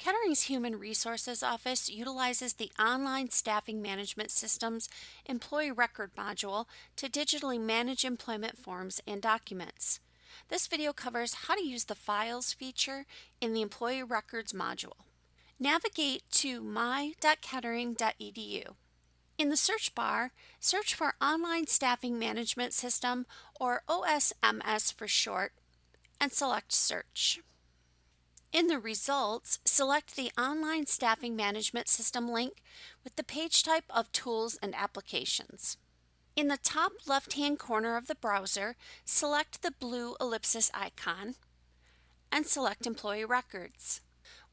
Kettering's Human Resources Office utilizes the online staffing management system's employee record module to digitally manage employment forms and documents. This video covers how to use the Files feature in the Employee Records module. Navigate to my.kettering.edu. In the search bar, search for Online Staffing Management System, or OSMS for short, and select Search. In the results, select the Online Staffing Management System link with the page type of Tools and Applications. In the top left-hand corner of the browser, select the blue ellipsis icon and select Employee Records.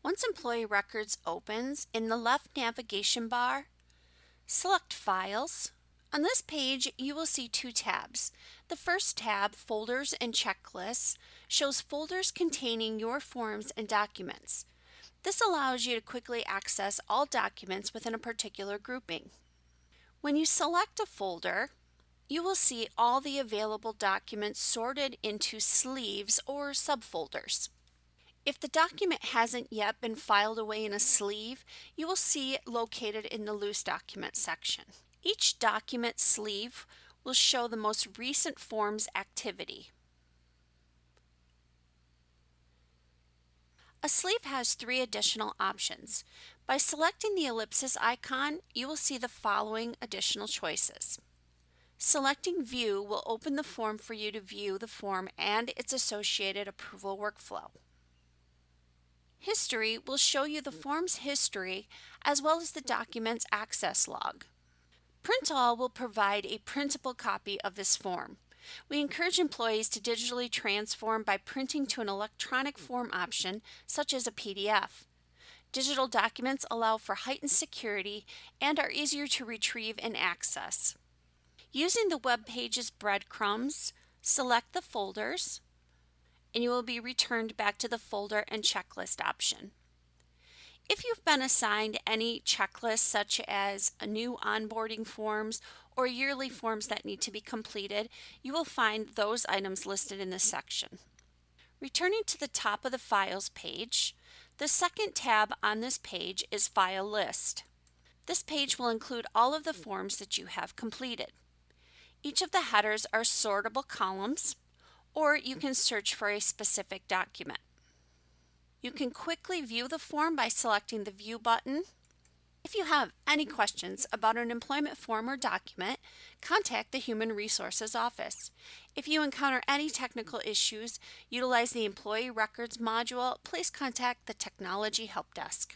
Once Employee Records opens, in the left navigation bar, select Files. On this page, you will see two tabs. The first tab, Folders and Checklists, shows folders containing your forms and documents. This allows you to quickly access all documents within a particular grouping. When you select a folder, you will see all the available documents sorted into sleeves or subfolders. If the document hasn't yet been filed away in a sleeve, you will see it located in the Loose Documents section. Each document sleeve will show the most recent form's activity. A sleeve has three additional options. By selecting the ellipsis icon, you will see the following additional choices. Selecting View will open the form for you to view the form and its associated approval workflow. History will show you the form's history as well as the document's access log. Print All will provide a printable copy of this form. We encourage employees to digitally transform by printing to an electronic form option, such as a PDF. Digital documents allow for heightened security and are easier to retrieve and access. Using the web page's breadcrumbs, select the folders, and you will be returned back to the folder and checklist option. If you've been assigned any checklists such as new onboarding forms or yearly forms that need to be completed, you will find those items listed in this section. Returning to the top of the Files page, the second tab on this page is File List. This page will include all of the forms that you have completed. Each of the headers are sortable columns, or you can search for a specific document. You can quickly view the form by selecting the View button. If you have any questions about an employment form or document, contact the Human Resources Office. If you encounter any technical issues, utilize the Employee Records module, please contact the Technology Help Desk.